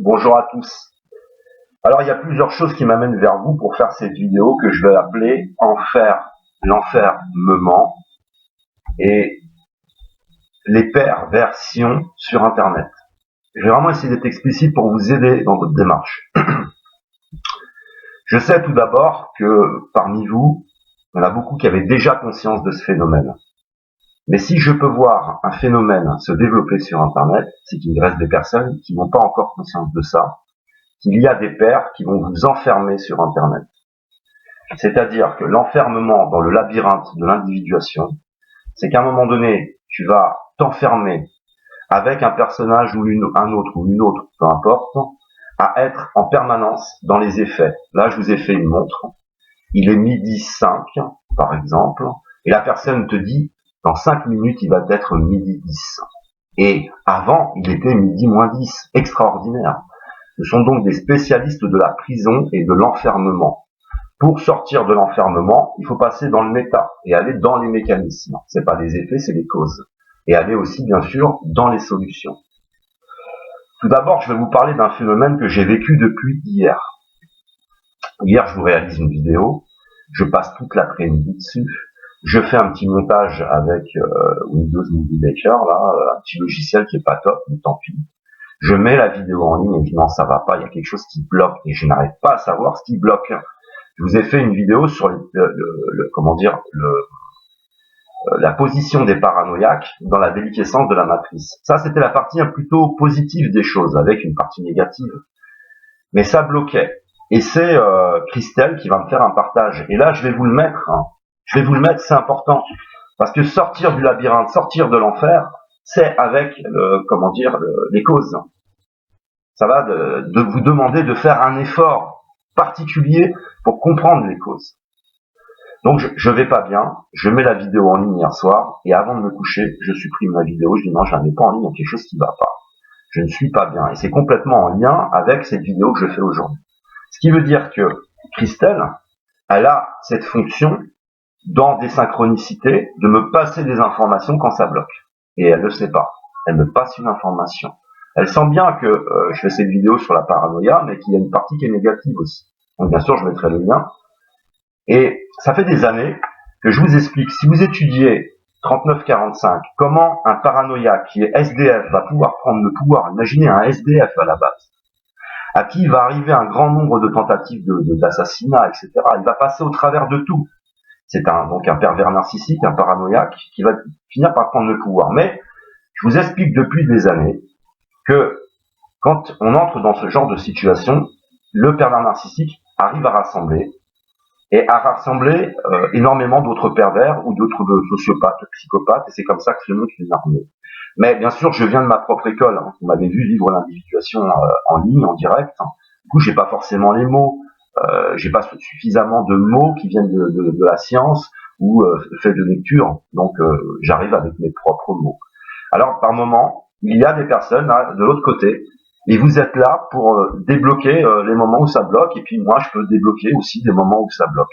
Bonjour à tous. Alors il y a plusieurs choses qui m'amènent vers vous pour faire cette vidéo que je vais appeler l'enfermement et les perversions sur Internet. Je vais vraiment essayer d'être explicite pour vous aider dans votre démarche. Je sais tout d'abord que parmi vous, il y en a beaucoup qui avaient déjà conscience de ce phénomène. Mais si je peux voir un phénomène se développer sur Internet, c'est qu'il reste des personnes qui n'ont pas encore conscience de ça, qu'il y a des pairs qui vont vous enfermer sur Internet. C'est-à-dire que l'enfermement dans le labyrinthe de l'individuation, c'est qu'à un moment donné, tu vas t'enfermer avec un personnage ou un autre ou une autre, peu importe, à être en permanence dans les effets. Là, je vous ai fait une montre. Il est midi 5, par exemple, et la personne te dit, dans 5 minutes, il va être midi 10. Et avant, il était midi moins 10. Extraordinaire. Ce sont donc des spécialistes de la prison et de l'enfermement. Pour sortir de l'enfermement, il faut passer dans le méta et aller dans les mécanismes. C'est pas les effets, c'est les causes. Et aller aussi, bien sûr, dans les solutions. Tout d'abord, je vais vous parler d'un phénomène que j'ai vécu depuis hier. Hier, je vous réalise une vidéo. Je passe toute l'après-midi dessus. Je fais un petit montage avec Windows Movie Maker, là, un petit logiciel qui est pas top, mais tant pis. Je mets la vidéo en ligne et je dis non, ça va pas, il y a quelque chose qui bloque et je n'arrive pas à savoir ce qui bloque. Je vous ai fait une vidéo sur la position des paranoïaques dans la déliquescence de la matrice. Ça, c'était la partie plutôt positive des choses, avec une partie négative. Mais ça bloquait. Et c'est Christelle qui va me faire un partage. Et là, je vais vous le mettre. Je vais vous le mettre, c'est important. Parce que sortir du labyrinthe, sortir de l'enfer, c'est avec, les causes. Ça va de vous demander de faire un effort particulier pour comprendre les causes. Donc je vais pas bien, je mets la vidéo en ligne hier soir, et avant de me coucher, je supprime la vidéo, je dis non, je la mets pas en ligne, il y a quelque chose qui va pas. Je ne suis pas bien, et c'est complètement en lien avec cette vidéo que je fais aujourd'hui. Ce qui veut dire que Christelle, elle a cette fonction, dans des synchronicités, de me passer des informations quand ça bloque. Et elle ne le sait pas. Elle me passe une information. Elle sent bien que je fais cette vidéo sur la paranoïa, mais qu'il y a une partie qui est négative aussi. Donc bien sûr, je mettrai le lien. Et ça fait des années que je vous explique, si vous étudiez 3945, comment un paranoïaque qui est SDF va pouvoir prendre le pouvoir. Imaginez un SDF à la base, à qui il va arriver un grand nombre de tentatives d'assassinat, etc. Il va passer au travers de tout. C'est donc un pervers narcissique, un paranoïaque, qui va finir par prendre le pouvoir. Mais je vous explique depuis des années que quand on entre dans ce genre de situation, le pervers narcissique arrive à rassembler énormément d'autres pervers ou d'autres sociopathes, psychopathes, et c'est comme ça que se monte une armée. Mais bien sûr, je viens de ma propre école. Vous m'avez vu vivre l'individuation en ligne, en direct. Du coup, j'ai pas forcément les mots. J'ai pas suffisamment de mots qui viennent de la science ou fait de lecture. Donc, j'arrive avec mes propres mots. Alors, par moment, il y a des personnes là, de l'autre côté, et vous êtes là pour débloquer les moments où ça bloque, et puis moi, je peux débloquer aussi des moments où ça bloque.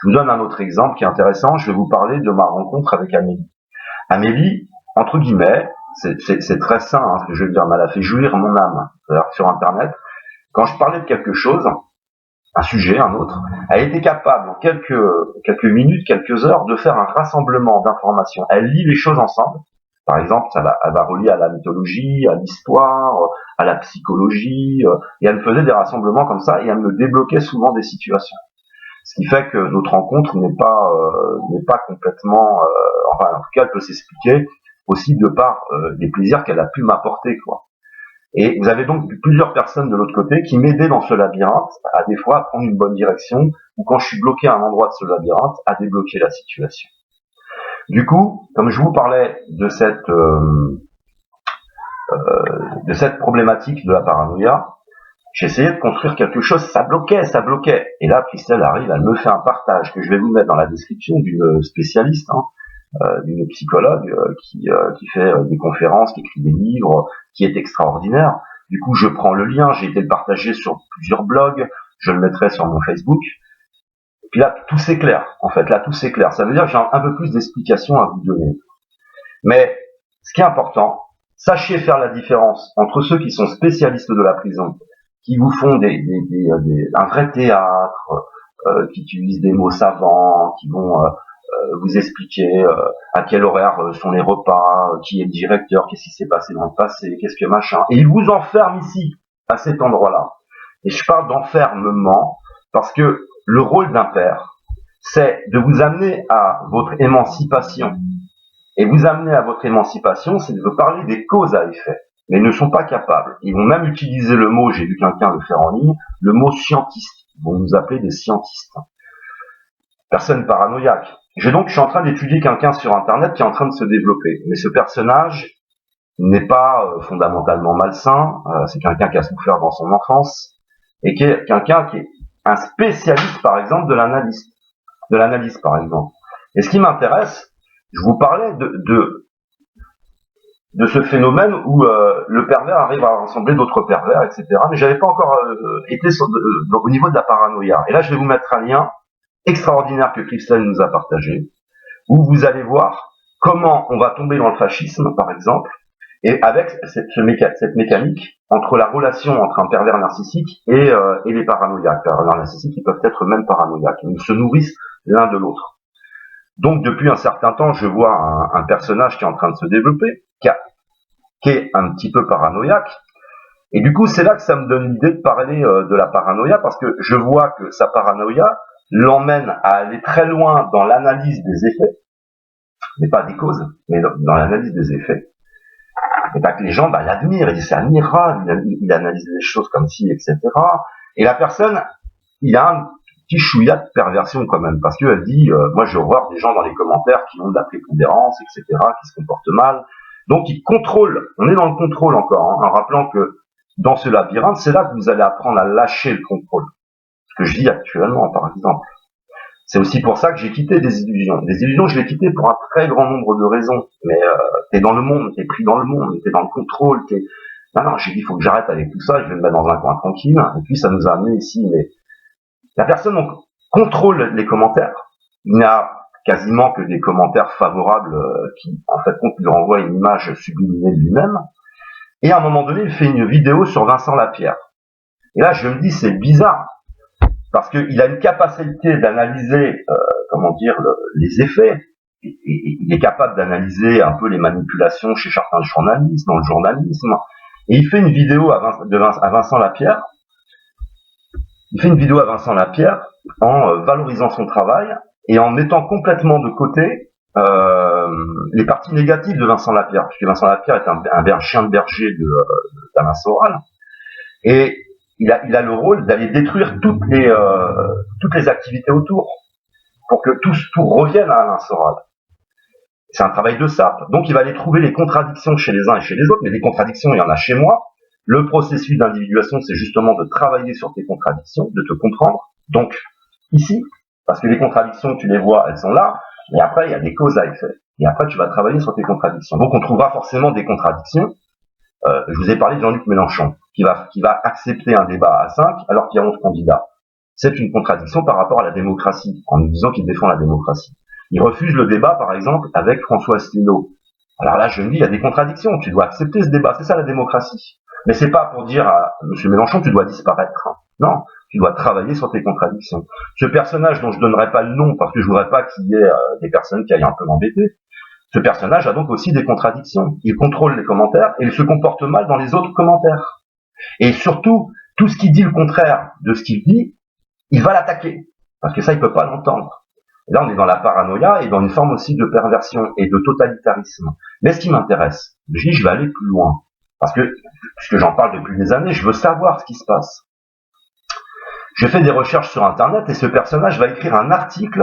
Je vous donne un autre exemple qui est intéressant. Je vais vous parler de ma rencontre avec Amélie. Amélie, entre guillemets, c'est très sain, ce que je veux dire, mais elle a fait jouir mon âme. C'est-à-dire sur Internet, quand je parlais de quelque chose, un sujet, un autre, elle était capable en quelques minutes, quelques heures, de faire un rassemblement d'informations. Elle lit les choses ensemble. Par exemple, elle va relier à la mythologie, à l'histoire, à la psychologie, et elle me faisait des rassemblements comme ça, et elle me débloquait souvent des situations. Ce qui fait que notre rencontre n'est pas complètement, en tout cas, elle peut s'expliquer aussi de par les plaisirs qu'elle a pu m'apporter, quoi. Et vous avez donc plusieurs personnes de l'autre côté qui m'aidaient dans ce labyrinthe à des fois à prendre une bonne direction, ou quand je suis bloqué à un endroit de ce labyrinthe, à débloquer la situation. Du coup, comme je vous parlais de cette problématique de la paranoïa, j'essayais de construire quelque chose, ça bloquait. Et là, Christelle arrive, elle me fait un partage que je vais vous mettre dans la description d'une spécialiste, d'une psychologue qui fait des conférences, qui écrit des livres, qui est extraordinaire. Du coup, je prends le lien, j'ai été le partager sur plusieurs blogs, je le mettrai sur mon Facebook. Et puis là, tout s'éclaire, en fait. Là, tout s'éclaire. Ça veut dire que j'ai un peu plus d'explications à vous donner. Mais ce qui est important, Sachez faire la différence entre ceux qui sont spécialistes de la prison, qui vous font un vrai théâtre, qui utilisent des mots savants, qui vont vous expliquer à quel horaire sont les repas, qui est le directeur, qu'est-ce qui s'est passé dans le passé, qu'est-ce que machin. Et ils vous enferment ici, à cet endroit-là. Et je parle d'enfermement parce que le rôle d'un père, c'est de vous amener à votre émancipation. Et vous amener à votre émancipation, c'est de vous parler des causes à effet. Mais ils ne sont pas capables. Ils vont même utiliser le mot, j'ai vu quelqu'un le faire en ligne, le mot scientiste. Ils vont nous appeler des scientistes. Personne paranoïaque. Je suis en train d'étudier quelqu'un sur Internet qui est en train de se développer. Mais ce personnage n'est pas fondamentalement malsain. C'est quelqu'un qui a souffert dans son enfance. Et qui est quelqu'un qui est un spécialiste, par exemple, de l'analyse, par exemple. Et ce qui m'intéresse, je vous parlais de ce phénomène où le pervers arrive à rassembler d'autres pervers, etc. Mais j'avais pas encore été au niveau de la paranoïa. Et là, je vais vous mettre un lien extraordinaire que Christelle nous a partagé, où vous allez voir comment on va tomber dans le fascisme, par exemple, et avec cette mécanique entre la relation entre un pervers narcissique et les paranoïaques. Pervers narcissiques qui peuvent être même paranoïaques. Ils se nourrissent l'un de l'autre. Donc, depuis un certain temps, je vois un personnage qui est en train de se développer, qui est un petit peu paranoïaque. Et du coup, c'est là que ça me donne l'idée de parler de la paranoïa, parce que je vois que sa paranoïa l'emmène à aller très loin dans l'analyse des effets, mais pas des causes, mais dans l'analyse des effets. Et que les gens l'admirent, ils disent c'est admirable, il analyse les choses comme ci, etc. Et la personne, il a un petit chouïa de perversion quand même, parce qu'elle dit, moi je vois des gens dans les commentaires qui ont de la prépondérance, etc., qui se comportent mal. Donc il contrôle, on est dans le contrôle encore, en rappelant que dans ce labyrinthe, c'est là que vous allez apprendre à lâcher le contrôle. Ce que je vis actuellement, par exemple. C'est aussi pour ça que j'ai quitté des illusions. Des illusions, je l'ai quitté pour un très grand nombre de raisons. Mais t'es dans le monde, t'es pris dans le monde, t'es dans le contrôle, Non, j'ai dit, il faut que j'arrête avec tout ça, je vais me mettre dans un coin tranquille. Et puis ça nous a amené ici. Mais la personne donc, contrôle les commentaires. Il n'y a quasiment que des commentaires favorables qui, en fait, lui renvoient une image sublimée de lui-même. Et à un moment donné, il fait une vidéo sur Vincent Lapierre. Et là, je me dis, c'est bizarre. Parce qu'il a une capacité d'analyser, les effets. Et il est capable d'analyser un peu les manipulations chez certains journalistes, dans le journalisme. Et il fait une vidéo à Vincent Lapierre. Il fait une vidéo à Vincent Lapierre en valorisant son travail et en mettant complètement de côté les parties négatives de Vincent Lapierre, puisque Vincent Lapierre est un chien de berger d'Alain Soral. Et il a le rôle d'aller détruire toutes les activités autour, pour que tout revienne à Alain Soral. C'est un travail de sape. Donc il va aller trouver les contradictions chez les uns et chez les autres, mais les contradictions, il y en a chez moi. Le processus d'individuation, c'est justement de travailler sur tes contradictions, de te comprendre. Donc, ici, parce que les contradictions, tu les vois, elles sont là, mais après, il y a des causes à effet. Et après, tu vas travailler sur tes contradictions. Donc, on trouvera forcément des contradictions. Je vous ai parlé de Jean-Luc Mélenchon, qui va accepter un débat à 5 alors qu'il y a 11 candidats. C'est une contradiction par rapport à la démocratie, en nous disant qu'il défend la démocratie. Il refuse le débat, par exemple, avec François Asselineau. Alors là, je me dis, il y a des contradictions, tu dois accepter ce débat, c'est ça la démocratie. Mais c'est pas pour dire à M. Mélenchon, tu dois disparaître. Non, tu dois travailler sur tes contradictions. Ce personnage dont je donnerai pas le nom, parce que je voudrais pas qu'il y ait des personnes qui aillent un peu m'embêter, ce personnage a donc aussi des contradictions. Il contrôle les commentaires et il se comporte mal dans les autres commentaires. Et surtout, tout ce qui dit le contraire de ce qu'il dit, il va l'attaquer. Parce que ça, il peut pas l'entendre. Et là, on est dans la paranoïa et dans une forme aussi de perversion et de totalitarisme. Mais ce qui m'intéresse, je vais aller plus loin. Parce que, puisque j'en parle depuis des années, je veux savoir ce qui se passe. Je fais des recherches sur Internet et ce personnage va écrire un article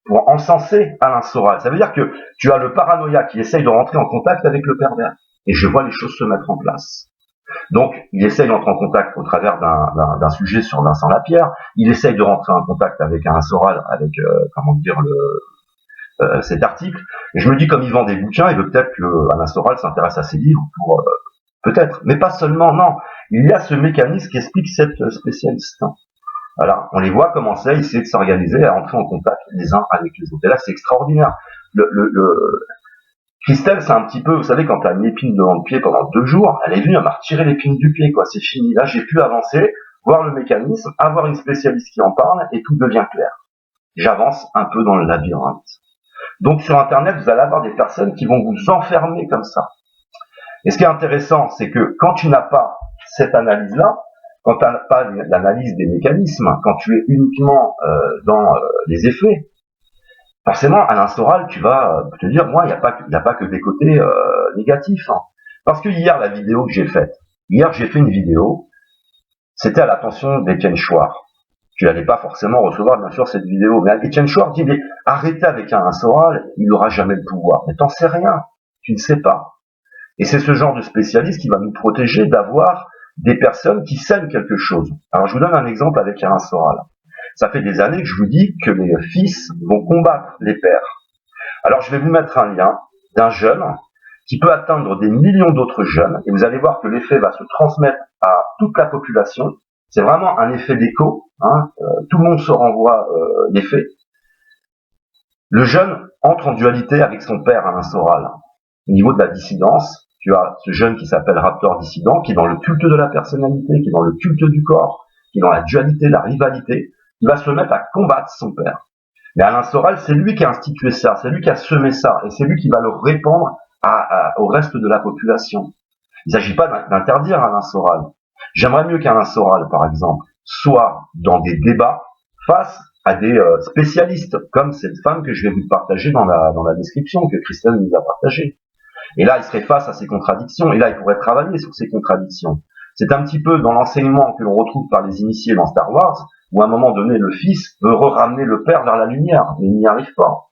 pour encenser Alain Soral. Ça veut dire que tu as le paranoïa qui essaye de rentrer en contact avec le pervers. Et je vois les choses se mettre en place. Donc, il essaye d'entrer en contact au travers d'un sujet sur Vincent Lapierre. Il essaye de rentrer en contact avec Alain Soral, avec, cet article. Et je me dis, comme il vend des bouquins, il veut peut-être que Alain Soral s'intéresse à ses livres pour, peut-être, mais pas seulement, non. Il y a ce mécanisme qui explique cette spécialiste. Voilà, on les voit commencer à essayer de s'organiser, à entrer en contact les uns avec les autres. Et là, c'est extraordinaire. Christelle, c'est un petit peu, vous savez, quand t'as une épine devant le pied pendant 2 jours, elle est venue, elle m'a retiré l'épine du pied, quoi, c'est fini. Là, j'ai pu avancer, voir le mécanisme, avoir une spécialiste qui en parle, et tout devient clair. J'avance un peu dans le labyrinthe. Donc, sur Internet, vous allez avoir des personnes qui vont vous enfermer comme ça. Et ce qui est intéressant, c'est que quand tu n'as pas cette analyse-là, quand tu n'as pas l'analyse des mécanismes, quand tu es uniquement dans les effets, forcément, Alain Soral, tu vas te dire, moi, il n'y a pas que des côtés négatifs. Hein. Parce que hier, la vidéo que j'ai faite, j'ai fait une vidéo, c'était à l'attention d'Étienne Chouard. Tu n'allais pas forcément recevoir, bien sûr, cette vidéo. Mais Étienne Chouard dit, mais arrêtez avec Alain Soral, il n'aura jamais le pouvoir. Mais t'en sais rien, tu ne sais pas. Et c'est ce genre de spécialiste qui va nous protéger d'avoir des personnes qui sèment quelque chose. Alors, je vous donne un exemple avec Alain Soral. Ça fait des années que je vous dis que les fils vont combattre les pères. Alors, je vais vous mettre un lien d'un jeune qui peut atteindre des millions d'autres jeunes, et vous allez voir que l'effet va se transmettre à toute la population. C'est vraiment un effet d'écho, hein, tout le monde se renvoie l'effet. Le jeune entre en dualité avec son père, Alain Soral. Au niveau de la dissidence, tu as ce jeune qui s'appelle Raptor Dissident, qui est dans le culte de la personnalité, qui est dans le culte du corps, qui est dans la dualité, la rivalité, qui va se mettre à combattre son père. Mais Alain Soral, c'est lui qui a institué ça, c'est lui qui a semé ça, et c'est lui qui va le répandre au reste de la population. Il ne s'agit pas d'interdire Alain Soral. J'aimerais mieux qu'Alain Soral, par exemple, soit dans des débats face à des spécialistes, comme cette femme que je vais vous partager dans la description, que Christelle nous a partagée. Et là, il serait face à ces contradictions, et là, il pourrait travailler sur ces contradictions. C'est un petit peu dans l'enseignement que l'on retrouve par les initiés dans Star Wars, où à un moment donné, le fils veut ramener le père vers la lumière, mais il n'y arrive pas.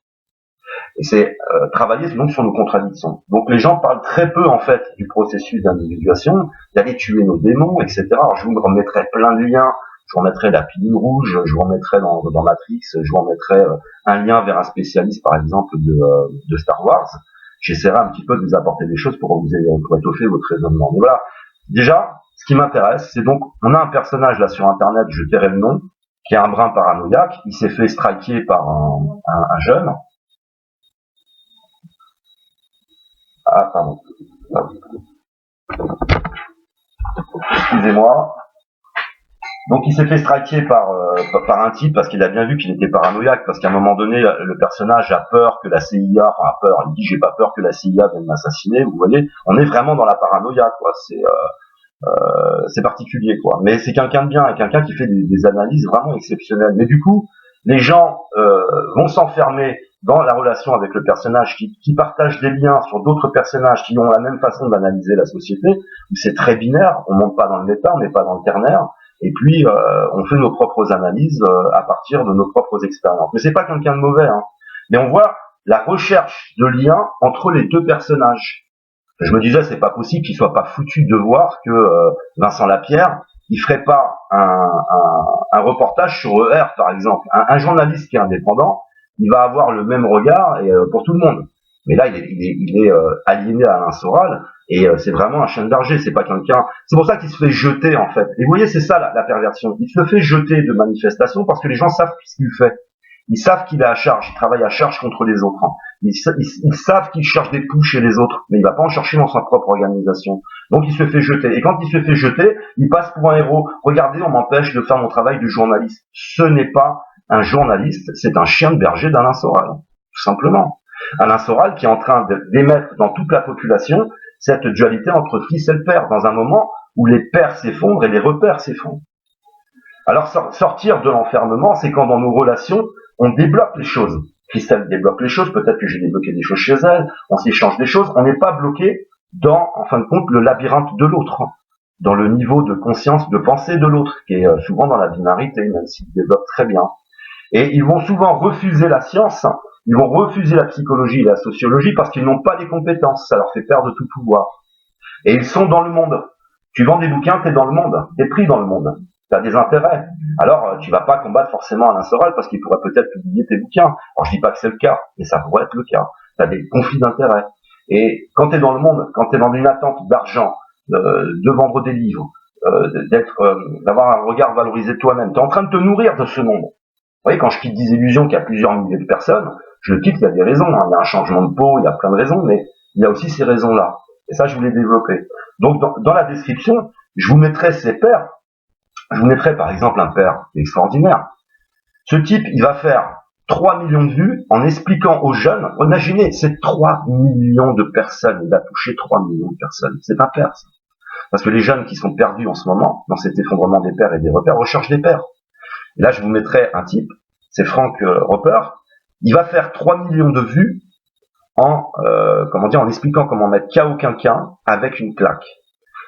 Et c'est travailler donc sur nos contradictions. Donc les gens parlent très peu en fait du processus d'individuation, d'aller tuer nos démons, etc. Alors je vous remettrai plein de liens, je vous remettrai la pilule rouge, je vous remettrai dans Matrix, je vous remettrai un lien vers un spécialiste par exemple de Star Wars. J'essaierai un petit peu de vous apporter des choses pour étoffer votre raisonnement. Mais voilà, déjà, ce qui m'intéresse, c'est donc, on a un personnage là sur Internet, je tairai le nom, qui est un brin paranoïaque, il s'est fait striker par un jeune. Ah, pardon. Excusez-moi. Donc il s'est fait striker par un type parce qu'il a bien vu qu'il était paranoïaque, parce qu'à un moment donné, le personnage a peur que la CIA, enfin a peur, il dit j'ai pas peur que la CIA vienne m'assassiner, vous voyez, on est vraiment dans la paranoïa, quoi, c'est particulier, quoi. Mais c'est quelqu'un de bien, quelqu'un qui fait des analyses vraiment exceptionnelles. Mais du coup, les gens vont s'enfermer dans la relation avec le personnage, qui partagent des liens sur d'autres personnages qui ont la même façon d'analyser la société, où c'est très binaire, on monte pas dans le méta, on n'est pas dans le ternaire, et puis on fait nos propres analyses à partir de nos propres expériences. Mais c'est pas quelqu'un de mauvais, hein. Mais on voit la recherche de liens entre les deux personnages. Je me disais, c'est pas possible qu'il soit pas foutu de voir que Vincent Lapierre, il ferait pas un reportage sur ER, par exemple. Un journaliste qui est indépendant, il va avoir le même regard pour tout le monde. Mais là, il est aliéné à Alain Soral, et c'est vraiment un chien berger, c'est pas quelqu'un... C'est pour ça qu'il se fait jeter, en fait. Et vous voyez, c'est ça la perversion. Il se fait jeter de manifestations parce que les gens savent ce qu'il fait. Ils savent qu'il est à charge, il travaille à charge contre les autres. Ils savent qu'il cherche des coups chez les autres, mais il va pas en chercher dans sa propre organisation. Donc il se fait jeter. Et quand il se fait jeter, il passe pour un héros. Regardez, on m'empêche de faire mon travail de journaliste. Ce n'est pas un journaliste, c'est un chien de berger d'Alain Soral, tout simplement. Alain Soral qui est en train d'émettre dans toute la population cette dualité entre fils et le père, dans un moment où les pères s'effondrent et les repères s'effondrent. Alors sortir de l'enfermement, c'est quand dans nos relations, on débloque les choses. Christelle débloque les choses, peut-être que j'ai débloqué des choses chez elle, on s'échange des choses, on n'est pas bloqué dans, en fin de compte, le labyrinthe de l'autre, dans le niveau de conscience, de pensée de l'autre, qui est souvent dans la binarité, même s'il développe très bien. Et ils vont souvent refuser la science, ils vont refuser la psychologie et la sociologie parce qu'ils n'ont pas les compétences, ça leur fait perdre tout pouvoir. Et ils sont dans le monde. Tu vends des bouquins, t'es dans le monde, t'es pris dans le monde. Tu as des intérêts. Alors, tu vas pas combattre forcément Alain Soral parce qu'il pourrait peut-être publier tes bouquins. Alors, je dis pas que c'est le cas, mais ça pourrait être le cas. Tu as des conflits d'intérêts. Et quand tu es dans le monde, quand tu es dans une attente d'argent, de vendre des livres, d'avoir un regard valorisé de toi-même, tu es en train de te nourrir de ce monde. Vous voyez, quand je quitte des illusions qui a plusieurs milliers de personnes, je quitte, il y a des raisons. Hein. Il y a un changement de peau, il y a plein de raisons, mais il y a aussi ces raisons-là. Et ça, je voulais développer. Donc, dans la description, je vous mettrai ces pères. Je vous mettrai, par exemple, un père extraordinaire. Ce type, il va faire 3 millions de vues en expliquant aux jeunes, imaginez, c'est 3 millions de personnes, il a touché 3 millions de personnes. C'est un père, ça. Parce que les jeunes qui sont perdus en ce moment, dans cet effondrement des pères et des repères, recherchent des pères. Et là, je vous mettrai un type, c'est Frank Roper, il va faire 3 millions de vues en expliquant comment mettre KO quelqu'un avec une claque.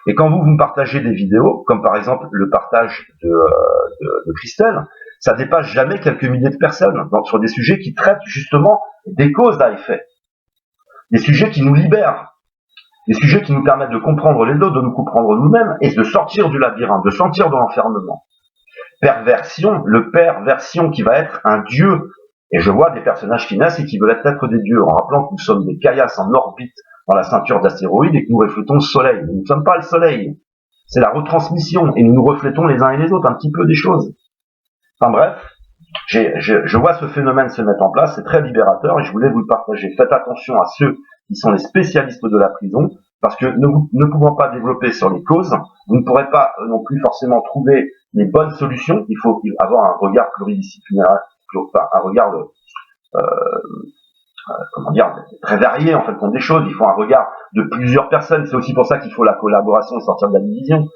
Et quand vous me partagez des vidéos, comme par exemple le partage de Christelle, ça dépasse jamais quelques milliers de personnes sur des sujets qui traitent justement des causes à effet, des sujets qui nous libèrent, des sujets qui nous permettent de comprendre les autres, de nous comprendre nous-mêmes et de sortir du labyrinthe, de sortir de l'enfermement. Perversion, le perversion qui va être un dieu. Et je vois des personnages qui naissent et qui veulent être des dieux, en rappelant que nous sommes des caillasses en orbite dans la ceinture d'astéroïdes et que nous reflétons le soleil. Mais nous ne sommes pas le soleil. C'est la retransmission et nous nous reflétons les uns et les autres un petit peu des choses. Enfin bref, je vois ce phénomène se mettre en place, c'est très libérateur et je voulais vous le partager. Faites attention à ceux qui sont les spécialistes de la prison, parce que ne pouvant pas développer sur les causes, vous ne pourrez pas non plus forcément trouver les bonnes solutions. Il faut avoir un regard pluridisciplinaire, un regard très varié en fait contre des choses. Il faut un regard de plusieurs personnes. C'est aussi pour ça qu'il faut la collaboration et sortir de la division.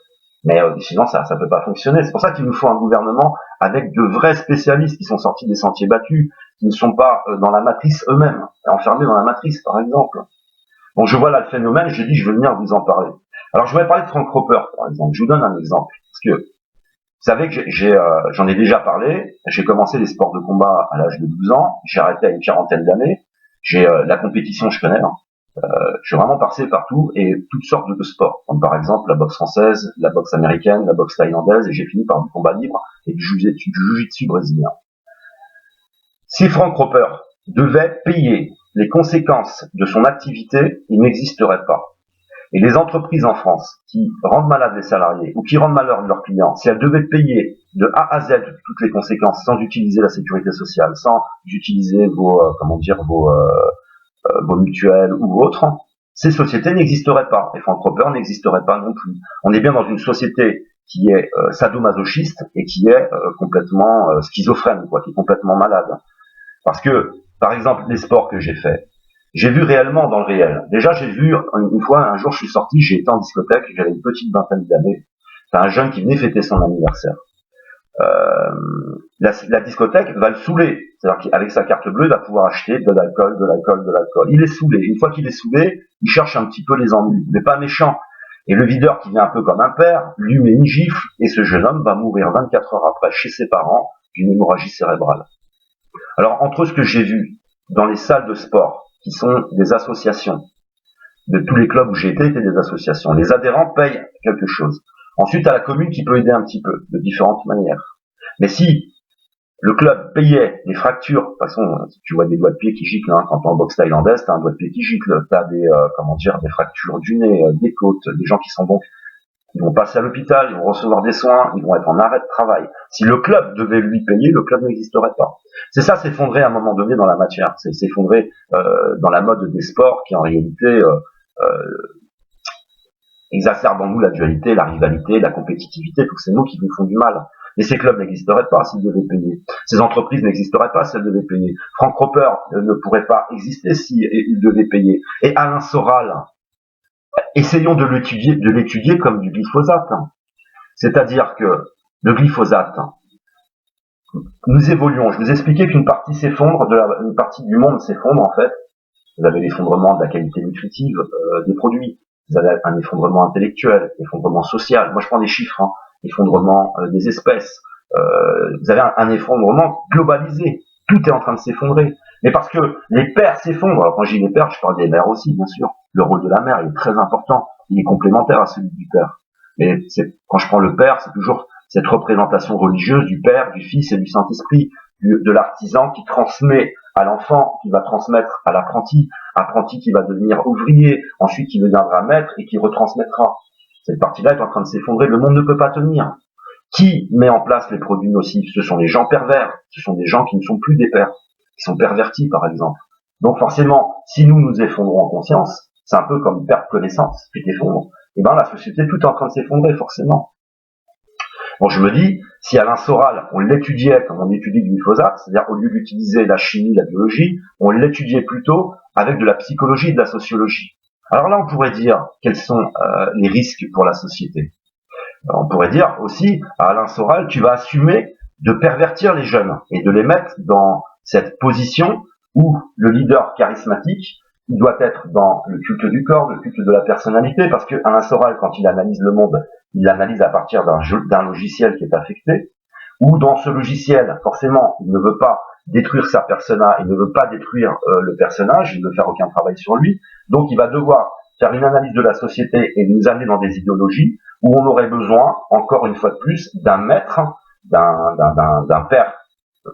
Mais sinon, ça peut pas fonctionner. C'est pour ça qu'il nous faut un gouvernement avec de vrais spécialistes qui sont sortis des sentiers battus, qui ne sont pas dans la matrice eux-mêmes, enfermés dans la matrice, par exemple. Donc je vois là le phénomène, j'ai dit je vais venir vous en parler. Alors je voudrais parler de Frank Roper, par exemple. Je vous donne un exemple. Parce que vous savez que j'en ai déjà parlé. J'ai commencé les sports de combat à l'âge de 12 ans. J'ai arrêté à une quarantaine d'années. J'ai la compétition, je connais. Je suis vraiment passé partout et toutes sortes de sports, comme par exemple la boxe française, la boxe américaine, la boxe thaïlandaise, et j'ai fini par du combat libre et du jiu-jitsu brésilien. Si Frank Roper devait payer les conséquences de son activité, il n'existerait pas. Et les entreprises en France qui rendent malades les salariés ou qui rendent malheureux leurs clients, si elles devaient payer de A à Z toutes les conséquences sans utiliser la sécurité sociale, sans utiliser vos mutuelles ou autres, ces sociétés n'existeraient pas. Et Frank Roper n'existerait pas non plus. On est bien dans une société qui est sadomasochiste et qui est complètement schizophrène, qui est complètement malade. Parce que, par exemple, les sports que j'ai faits, j'ai vu réellement dans le réel. Déjà, j'ai vu, une fois, un jour, je suis sorti, j'ai été en discothèque, j'avais une petite vingtaine d'années. C'est un jeune qui venait fêter son anniversaire. La discothèque va le saouler. C'est-à-dire qu'avec sa carte bleue, il va pouvoir acheter de l'alcool. Il est saoulé. Une fois qu'il est saoulé, il cherche un petit peu les ennuis, mais pas méchant. Et le videur, qui vient un peu comme un père, lui met une gifle, et ce jeune homme va mourir 24 heures après chez ses parents d'une hémorragie cérébrale. Alors, entre ce que j'ai vu dans les salles de sport, qui sont des associations, de tous les clubs où j'ai été, étaient des associations. Les adhérents payent quelque chose. Ensuite, à la commune qui peut aider un petit peu, de différentes manières. Mais si le club payait les fractures, de toute façon, tu vois des doigts de pied qui giclent, quand t'es en boxe thaïlandaise, t'as un doigt de pied qui gicle, t'as des fractures du nez, des côtes, des gens qui sont donc, ils vont passer à l'hôpital, ils vont recevoir des soins, ils vont être en arrêt de travail. Si le club devait lui payer, le club n'existerait pas. C'est ça, s'effondrer à un moment donné dans la matière, c'est s'effondrer dans la mode des sports qui en réalité exacerbe en nous la dualité, la rivalité, la compétitivité, tous ces mots qui nous font du mal. Mais ces clubs n'existeraient pas s'ils devaient payer. Ces entreprises n'existeraient pas si elles devaient payer. Frank Roper ne pourrait pas exister s'il devait payer. Et Alain Soral, essayons de l'étudier comme du glyphosate. C'est-à-dire que le glyphosate, nous évoluons. Je vous expliquais qu'une partie s'effondre, une partie du monde s'effondre en fait. Vous avez l'effondrement de la qualité nutritive des produits. Vous avez un effondrement intellectuel, effondrement social. Moi, je prends des chiffres. Effondrement des espèces. Vous avez un effondrement globalisé. Tout est en train de s'effondrer. Mais parce que les pères s'effondrent. Alors, quand je dis les pères, je parle des mères aussi, bien sûr. Le rôle de la mère est très important. Il est complémentaire à celui du père. Mais quand je prends le père, c'est toujours cette représentation religieuse du Père, du Fils et du Saint-Esprit, de l'artisan qui transmet à l'enfant, qui va transmettre à l'apprenti, apprenti qui va devenir ouvrier, ensuite qui deviendra maître et qui retransmettra. Cette partie-là est en train de s'effondrer, le monde ne peut pas tenir. Qui met en place les produits nocifs? Ce sont les gens pervers, ce sont des gens qui ne sont plus des pères, qui sont pervertis par exemple. Donc forcément, si nous nous effondrons en conscience, c'est un peu comme une perte de connaissance, tu t'effondres. Et ben la société tout est en train de s'effondrer forcément. Bon, je me dis, si Alain Soral, on l'étudiait comme on étudie le glyphosate, c'est-à-dire au lieu d'utiliser la chimie, la biologie, on l'étudiait plutôt avec de la psychologie et de la sociologie. Alors là, on pourrait dire quels sont les risques pour la société. On pourrait dire aussi à Alain Soral, tu vas assumer de pervertir les jeunes et de les mettre dans cette position où le leader charismatique, il doit être dans le culte du corps, le culte de la personnalité, parce que Alain Soral, quand il analyse le monde, il l'analyse à partir d'un logiciel qui est affecté, ou dans ce logiciel, forcément, il ne veut pas détruire sa persona, il ne veut pas détruire le personnage, il ne veut faire aucun travail sur lui, donc il va devoir faire une analyse de la société et nous amener dans des idéologies où on aurait besoin, encore une fois de plus, d'un maître, d'un père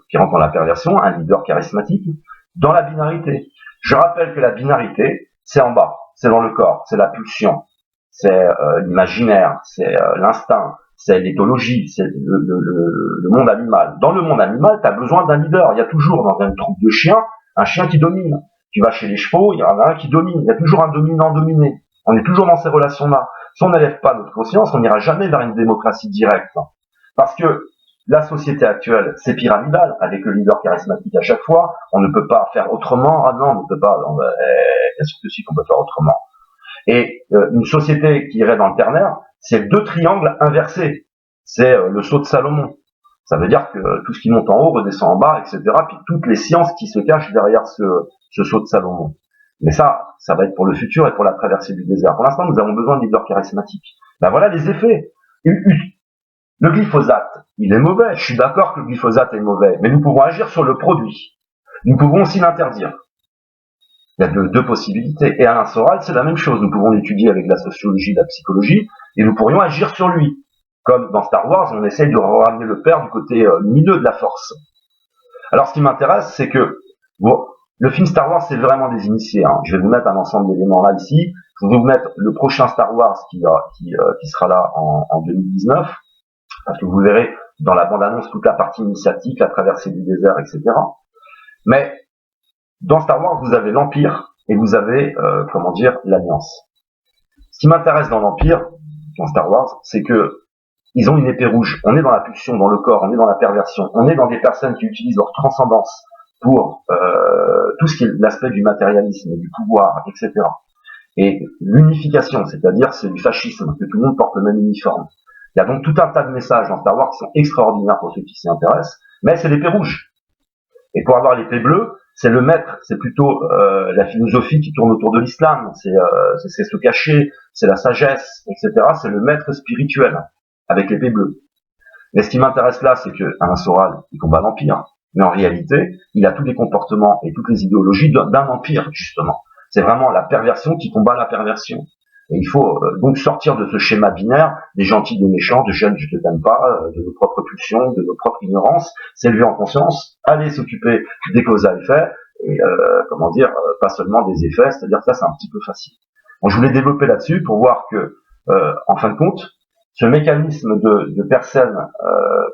qui rentre dans la perversion, un leader charismatique, dans la binarité. Je rappelle que la binarité, c'est en bas, c'est dans le corps, c'est la pulsion, c'est l'imaginaire, c'est l'instinct, c'est l'éthologie, c'est le monde animal. Dans le monde animal, tu as besoin d'un leader. Il y a toujours dans une troupe de chiens, un chien qui domine. Tu vas chez les chevaux, il y en a un qui domine. Il y a toujours un dominant dominé. On est toujours dans ces relations-là. Si on n'élève pas notre conscience, on n'ira jamais vers une démocratie directe. Parce que la société actuelle, c'est pyramidal, avec le leader charismatique à chaque fois. On ne peut pas faire autrement. Ah non, on ne peut pas. Est-ce que si qu'on peut faire autrement? Et une société qui irait dans le ternaire, c'est deux triangles inversés. C'est le sceau de Salomon. Ça veut dire que tout ce qui monte en haut redescend en bas, etc. Puis toutes les sciences qui se cachent derrière ce sceau de Salomon. Mais ça va être pour le futur et pour la traversée du désert. Pour l'instant, nous avons besoin de leaders charismatiques. Ben voilà les effets. Le glyphosate, il est mauvais. Je suis d'accord que le glyphosate est mauvais, mais nous pouvons agir sur le produit. Nous pouvons aussi l'interdire. Il y a deux possibilités. Et Alain Soral, c'est la même chose. Nous pouvons l'étudier avec la sociologie, la psychologie, et nous pourrions agir sur lui. Comme dans Star Wars, on essaye de ramener le père du côté lumineux de la force. Alors, ce qui m'intéresse, c'est que le film Star Wars, c'est vraiment des initiés. Hein. Je vais vous mettre un ensemble d'éléments là, ici. Je vais vous mettre le prochain Star Wars qui sera là en 2019, parce que vous verrez dans la bande-annonce toute la partie initiatique, la traversée du désert, etc. Mais dans Star Wars, vous avez l'Empire et vous avez, l'Alliance. Ce qui m'intéresse dans l'Empire, dans Star Wars, c'est que ils ont une épée rouge. On est dans la pulsion, dans le corps, on est dans la perversion. On est dans des personnes qui utilisent leur transcendance pour tout ce qui est l'aspect du matérialisme, du pouvoir, etc. Et l'unification, c'est-à-dire c'est du fascisme, que tout le monde porte le même uniforme. Il y a donc tout un tas de messages dans Star Wars qui sont extraordinaires pour ceux qui s'y intéressent, mais c'est l'épée rouge. Et pour avoir l'épée bleue, c'est le maître, c'est plutôt la philosophie qui tourne autour de l'islam, c'est se cacher, c'est la sagesse, etc. C'est le maître spirituel, avec l'épée bleue. Mais ce qui m'intéresse là, c'est que Alain Soral, il combat l'Empire, mais en réalité, il a tous les comportements et toutes les idéologies d'un empire, justement. C'est vraiment la perversion qui combat la perversion. Et il faut donc sortir de ce schéma binaire des gentils, des méchants, de j'aime, je te t'aime pas, de nos propres pulsions, de nos propres ignorances, s'élever en conscience, aller s'occuper des causes à effet, et pas seulement des effets, c'est-à-dire que ça c'est un petit peu facile. Bon, je voulais développer là-dessus pour voir que, en fin de compte, ce mécanisme de personnes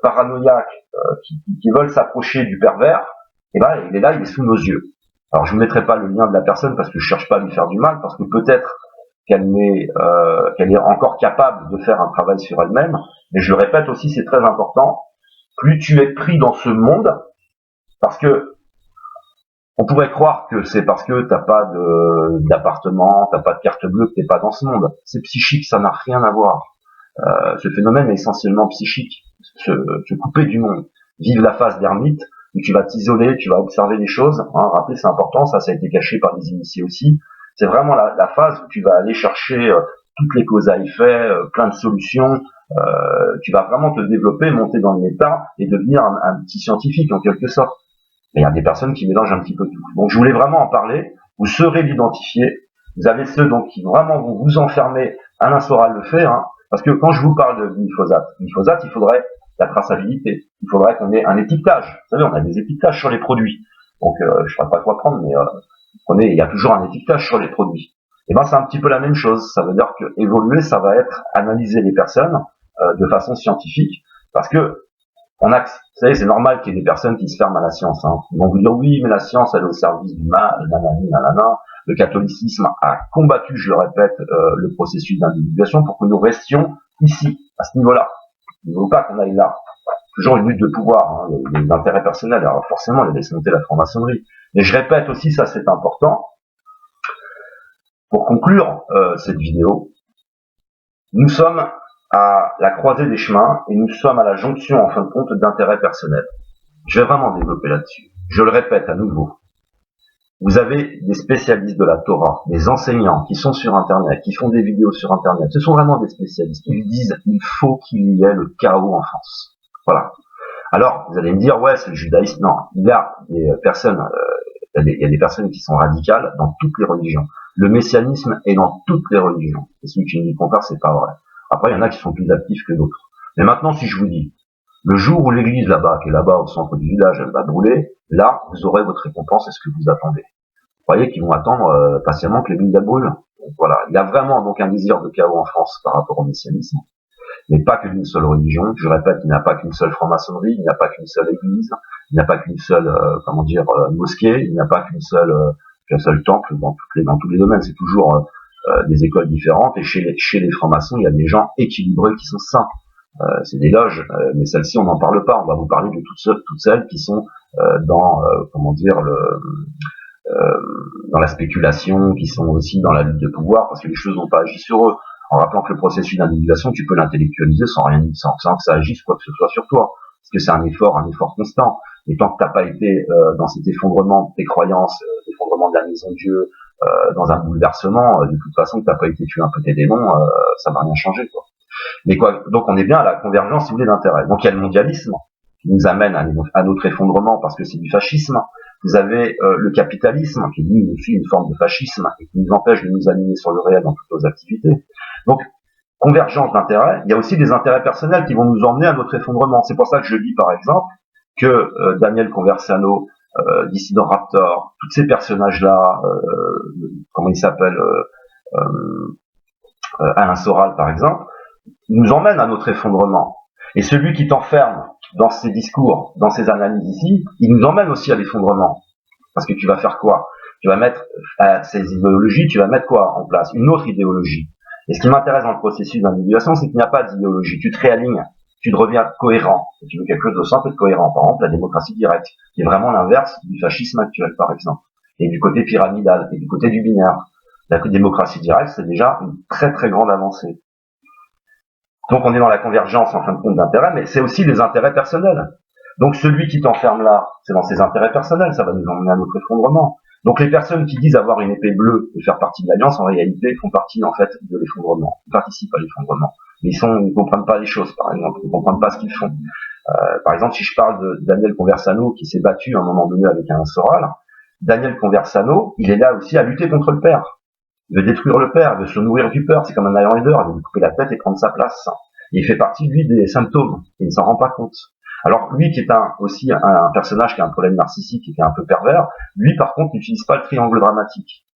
paranoïaques qui veulent s'approcher du pervers, eh ben, il est là, il est sous nos yeux. Alors je ne mettrai pas le lien de la personne parce que je cherche pas à lui faire du mal, parce que peut-être qu'elle est encore capable de faire un travail sur elle-même, mais je le répète aussi, c'est très important, plus tu es pris dans ce monde, parce que on pourrait croire que c'est parce que t'as pas d'appartement, t'as pas de carte bleue, que t'es pas dans ce monde. C'est psychique, ça n'a rien à voir. Ce phénomène est essentiellement psychique, se couper du monde, vivre la phase d'ermite, où tu vas t'isoler, tu vas observer les choses, hein, rappelez, c'est important, ça a été caché par les initiés aussi, c'est vraiment la phase où tu vas aller chercher toutes les causes à effet, plein de solutions, tu vas vraiment te développer, monter dans le méta, et devenir un petit scientifique en quelque sorte. Mais il y a des personnes qui mélangent un petit peu tout. Donc je voulais vraiment en parler, vous saurez l'identifier, vous avez ceux donc qui vraiment vont vous enfermer, Alain Soral le fait, hein, parce que quand je vous parle de glyphosate, il faudrait la traçabilité. Il faudrait qu'on ait un étiquetage. Vous savez, on a des étiquetages sur les produits. Donc, je ne sais pas quoi prendre, mais il y a toujours un étiquetage sur les produits. Et ben, c'est un petit peu la même chose. Ça veut dire que évoluer, ça va être analyser les personnes de façon scientifique, parce que vous savez, c'est normal qu'il y ait des personnes qui se ferment à la science. Hein. Ils vont vous dire oui, mais la science, elle est au service du mal, nanani, nanana. Le catholicisme a combattu, je le répète, le processus d'individuation pour que nous restions ici, à ce niveau-là. Il ne veut pas qu'on aille là. Toujours une lutte de pouvoir, hein, d'intérêt personnel. Alors forcément, il laisse monter la franc-maçonnerie. Mais je répète aussi, ça c'est important, pour conclure cette vidéo, nous sommes à la croisée des chemins et nous sommes à la jonction, en fin de compte, d'intérêts personnels. Je vais vraiment développer là-dessus. Je le répète à nouveau. Vous avez des spécialistes de la Torah, des enseignants qui sont sur Internet, qui font des vidéos sur Internet. Ce sont vraiment des spécialistes. Ils disent il faut qu'il y ait le chaos en France. Voilà. Alors, vous allez me dire, ouais, c'est le judaïsme. Non, il y a des personnes, il y a des personnes qui sont radicales dans toutes les religions. Le messianisme est dans toutes les religions. Et celui qui me dit le contraire, c'est pas vrai. Après, il y en a qui sont plus actifs que d'autres. Mais maintenant, si je vous dis, le jour où l'église là-bas, qui est là-bas au centre du village, elle va brûler, là, vous aurez votre récompense. Est-ce que vous attendez? Vous croyez qu'ils vont attendre patiemment que l'église brûle? Donc, voilà. Il y a vraiment donc un désir de chaos en France par rapport au messianisme. Mais pas que d'une seule religion. Je répète, il n'y a pas qu'une seule franc-maçonnerie, il n'y a pas qu'une seule église, il n'y a pas qu'une seule, mosquée, il n'y a pas qu'un seul temple dans tous les domaines. C'est toujours des écoles différentes. Et chez les francs-maçons, il y a des gens équilibrés qui sont saints. C'est des loges, mais celles-ci, on n'en parle pas. On va vous parler de toutes celles qui sont dans dans la spéculation, qui sont aussi dans la lutte de pouvoir, parce que les choses n'ont pas agi sur eux. En rappelant que le processus d'individuation, tu peux l'intellectualiser sans que ça agisse quoi que ce soit sur toi. Parce que c'est un effort constant. Et tant que t'as pas été dans cet effondrement de tes croyances, l'effondrement de la maison de Dieu, dans un bouleversement, de toute façon, que t'as pas été tué un peu tes démons, ça va rien changer, quoi. Mais quoi, donc on est bien à la convergence, si vous voulez, d'intérêts. Donc il y a le mondialisme, qui nous amène à notre effondrement parce que c'est du fascisme. Vous avez le capitalisme, qui lui aussi une forme de fascisme, et qui nous empêche de nous aligner sur le réel dans toutes nos activités. Donc, convergence d'intérêts, il y a aussi des intérêts personnels qui vont nous emmener à notre effondrement. C'est pour ça que je dis, par exemple, que Daniel Conversano, Dissident Raptor, tous ces personnages-là, comment ils s'appellent, Alain Soral, par exemple, nous emmènent à notre effondrement. Et celui qui t'enferme dans ses discours, dans ses analyses ici, il nous emmène aussi à l'effondrement. Parce que tu vas faire quoi? Tu vas mettre à ces idéologies, tu vas mettre quoi en place? Une autre idéologie. Et ce qui m'intéresse dans le processus d'individuation, c'est qu'il n'y a pas d'idéologie. Tu te réalignes, tu deviens cohérent. Et tu veux quelque chose de simple et de cohérent. Par exemple, la démocratie directe, qui est vraiment l'inverse du fascisme actuel, par exemple. Et du côté pyramidal, et du côté du binaire. La démocratie directe, c'est déjà une très très grande avancée. Donc on est dans la convergence en fin de compte d'intérêts, mais c'est aussi les intérêts personnels. Donc celui qui t'enferme là, c'est dans ses intérêts personnels, ça va nous emmener à notre effondrement. Donc les personnes qui disent avoir une épée bleue et faire partie de l'alliance, en réalité, font partie en fait de l'effondrement, ils participent à l'effondrement. Mais ils ne comprennent pas les choses, par exemple, ils ne comprennent pas ce qu'ils font. Par exemple, si je parle de Daniel Conversano qui s'est battu à un moment donné avec un Soral, Daniel Conversano, il est là aussi à lutter contre le père. Il veut détruire le père, il veut se nourrir du peur, c'est comme un Iron Rider, il veut lui couper la tête et prendre sa place. Et il fait partie, lui, des symptômes, et il ne s'en rend pas compte. Alors lui qui est aussi un personnage qui a un problème narcissique et qui est un peu pervers, lui par contre n'utilise pas le triangle dramatique.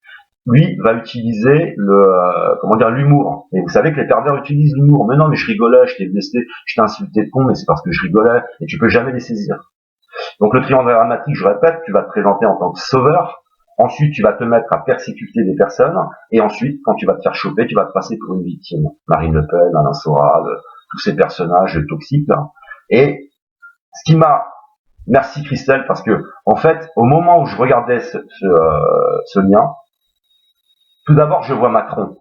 Lui va utiliser l'humour. Et vous savez que les pervers utilisent l'humour. Mais non, mais je rigolais, je t'ai blessé, je t'ai insulté de con, mais c'est parce que je rigolais, et tu peux jamais les saisir. Donc le triangle dramatique, je répète, tu vas te présenter en tant que sauveur. Ensuite, tu vas te mettre à persécuter des personnes, et ensuite, quand tu vas te faire choper, tu vas te passer pour une victime. Marine Le Pen, Alain Soral, tous ces personnages toxiques. Et ce qui m'a... Merci Christelle, parce que, en fait, au moment où je regardais ce lien, tout d'abord, je vois Macron.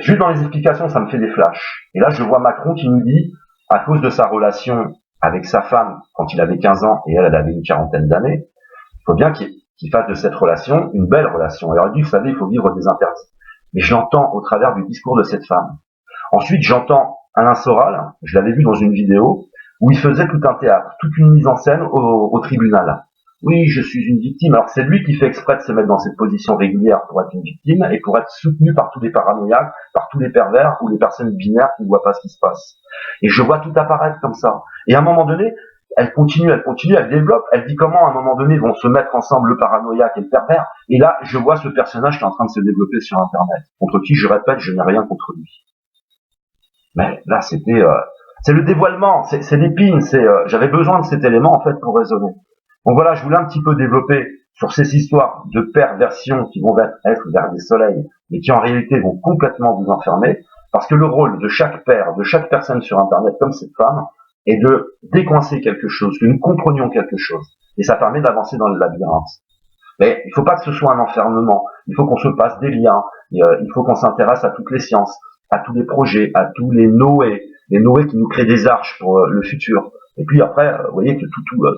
Juste dans les explications, ça me fait des flashs. Et là, je vois Macron qui nous dit, à cause de sa relation avec sa femme, quand il avait 15 ans, et elle avait une quarantaine d'années, il faut bien qu'il fasse de cette relation une belle relation. Et alors, il dit, vous savez, il faut vivre des interdits. Mais je l'entends au travers du discours de cette femme. Ensuite, j'entends Alain Soral, je l'avais vu dans une vidéo, où il faisait tout un théâtre, toute une mise en scène au tribunal. Oui, je suis une victime. Alors c'est lui qui fait exprès de se mettre dans cette position régulière pour être une victime et pour être soutenu par tous les paranoïaques, par tous les pervers ou les personnes binaires qui ne voient pas ce qui se passe. Et je vois tout apparaître comme ça. Et à un moment donné, elle continue, elle développe, elle dit comment à un moment donné vont se mettre ensemble le paranoïaque et le pervers. Et là, je vois ce personnage qui est en train de se développer sur Internet, contre qui, je répète, je n'ai rien contre lui. Mais là, c'est le dévoilement, c'est l'épine, j'avais besoin de cet élément en fait pour raisonner. Donc voilà, je voulais un petit peu développer sur ces histoires de perversion qui vont être vers des soleils, mais qui en réalité vont complètement vous enfermer, parce que le rôle de chaque père, de chaque personne sur Internet, comme cette femme, est de décoincer quelque chose, que nous comprenions quelque chose. Et ça permet d'avancer dans le labyrinthe. Mais il ne faut pas que ce soit un enfermement. Il faut qu'on se passe des liens. Il faut qu'on s'intéresse à toutes les sciences, à tous les projets, à tous les Noé qui nous créent des arches pour le futur. Et puis après, vous voyez que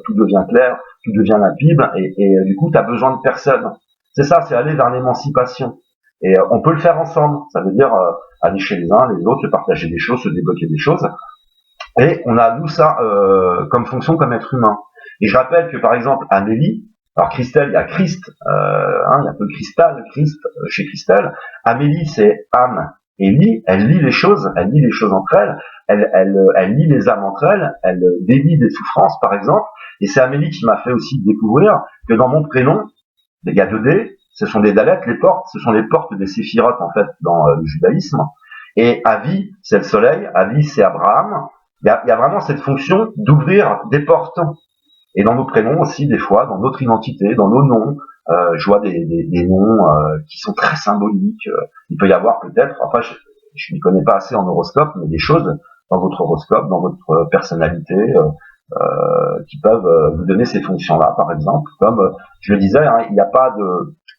tout devient clair, tout devient limpide, et du coup, tu as besoin de personne. C'est ça, c'est aller vers l'émancipation. Et on peut le faire ensemble. Ça veut dire aller chez les uns, les autres, se partager des choses, se débloquer des choses. Et on a nous ça comme fonction, comme être humain. Et je rappelle que par exemple, Amélie, alors Christelle, il y a Christ, il y a un peu Cristal, Christ chez Christelle. Amélie, c'est âme et lit. Elle lit les choses entre elles. Elle lie les âmes entre elles. Elle délie des souffrances, par exemple. Et c'est Amélie qui m'a fait aussi découvrir que dans mon prénom, il y a 2D, ce sont des Daleth, les portes, ce sont les portes des séphirotes en fait dans le judaïsme. Et Avi, c'est le soleil. Avi, c'est Abraham. Il y a vraiment cette fonction d'ouvrir des portes. Et dans nos prénoms aussi, des fois, dans notre identité, dans nos noms, je vois des noms qui sont très symboliques. Il peut y avoir peut-être, enfin, je ne connais pas assez en horoscope, mais des choses dans votre horoscope, dans votre personnalité, qui peuvent vous donner ces fonctions-là, par exemple. Comme je le disais, il n'y a pas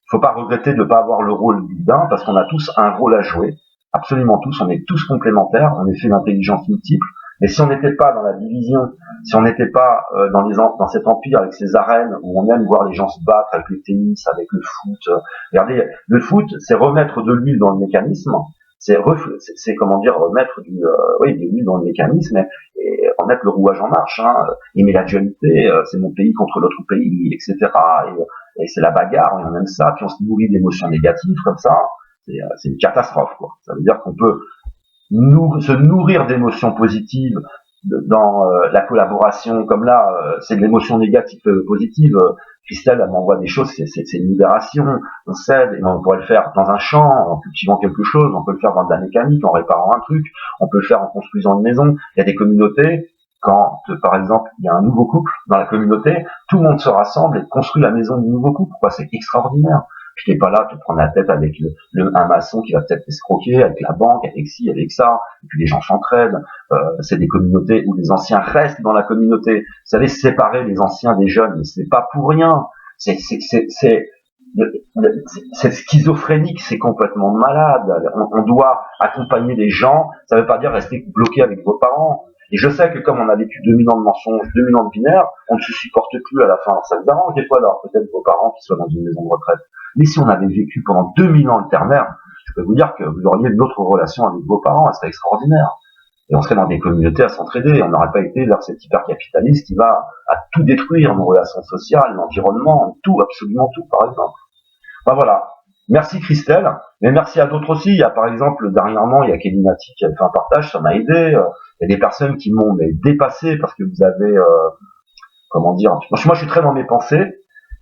faut pas regretter de ne pas avoir le rôle divin, parce qu'on a tous un rôle à jouer. Absolument tous, on est tous complémentaires, on est fait d'intelligence multiple. Mais si on n'était pas dans la division, si on n'était pas dans cet empire avec ces arènes où on aime voir les gens se battre avec le tennis, avec le foot, regardez, le foot, c'est remettre de l'huile dans le mécanisme, c'est comment dire, remettre de l'huile dans le mécanisme et remettre le rouage en marche, aimer la dualité, c'est mon pays contre l'autre pays, etc. Et c'est la bagarre, et on aime ça, puis on se nourrit d'émotions négatives comme ça, c'est une catastrophe, quoi. Ça veut dire qu'on peut se nourrir d'émotions positives dans la collaboration, comme là, c'est de l'émotion négative positive. Christelle, elle m'envoie des choses, c'est une libération, on s'aide, et on pourrait le faire dans un champ, en cultivant quelque chose, on peut le faire dans de la mécanique, en réparant un truc, on peut le faire en construisant une maison. Il y a des communautés, quand, par exemple, il y a un nouveau couple dans la communauté, tout le monde se rassemble et construit la maison du nouveau couple, quoi, c'est extraordinaire. Je n'es pas là à te prendre la tête avec un maçon qui va peut-être escroquer, avec la banque, avec ci, avec ça, et puis les gens s'entraident. C'est des communautés où les anciens restent dans la communauté. Vous savez, séparer les anciens des jeunes, c'est pas pour rien. C'est schizophrénique, c'est complètement malade. On doit accompagner les gens, ça veut pas dire rester bloqué avec vos parents. Et je sais que comme on a vécu 2000 ans de mensonges, 2000 ans de binaire, on ne se supporte plus à la fin. Ça vous arrange des fois d'avoir peut-être vos parents qui soient dans une maison de retraite. Mais si on avait vécu pendant 2000 ans le ternaire, je peux vous dire que vous auriez une autre relation avec vos parents, elle serait extraordinaire. Et on serait dans des communautés à s'entraider. On n'aurait pas été vers cet hyper-capitaliste qui va à tout détruire, nos relations sociales, l'environnement, tout, absolument tout, par exemple. Ben voilà. Merci Christelle, mais merci à d'autres aussi. Il y a par exemple, dernièrement, il y a Kelly Nati qui a fait un partage, ça m'a aidé. Il y a des personnes qui m'ont dépassé parce que vous avez, comment dire, moi je suis très dans mes pensées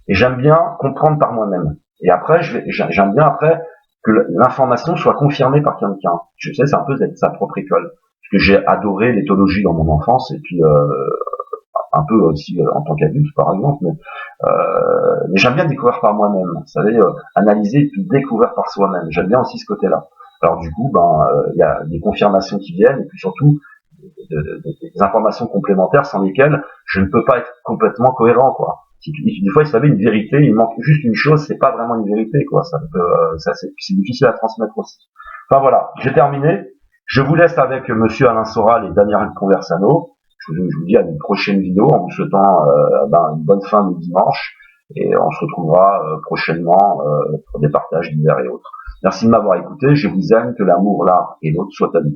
et j'aime bien comprendre par moi-même. Et après, j'aime bien après que l'information soit confirmée par quelqu'un. Je sais, c'est un peu sa propre école. Parce que j'ai adoré l'éthologie dans mon enfance et puis un peu aussi en tant qu'adulte par exemple, mais j'aime bien découvrir par moi-même, vous savez, analyser et puis découvrir par soi-même. J'aime bien aussi ce côté-là. Alors du coup, il y a des confirmations qui viennent et puis surtout des informations complémentaires sans lesquelles je ne peux pas être complètement cohérent, quoi. Des fois, vous savez, une vérité, il manque juste une chose, c'est pas vraiment une vérité, quoi. C'est difficile à transmettre aussi. Enfin voilà, j'ai terminé. Je vous laisse avec Monsieur Alain Soral et Daniel Conversano. Je vous dis à une prochaine vidéo en vous souhaitant une bonne fin de dimanche et on se retrouvera prochainement pour des partages divers et autres. Merci de m'avoir écouté. Je vous aime, que l'amour, l'art et l'autre soient à nous.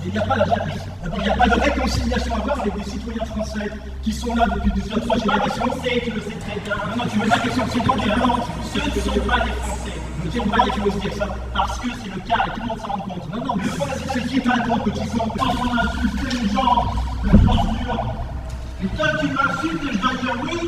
Il n'y a pas de réconciliation à avoir avec des citoyens français qui sont là depuis 2 3 générations. Tu le sais très bien. Non, tu veux pas question de ce ne sont pas des Français. Ne sont pas des choses dire ça parce que c'est le cas et tout le monde s'en rend compte. Non, mais c'est qui t'as compte que tu sens quand on insulte les gens, le ordure. Et toi tu m'insultes et je dois dire oui.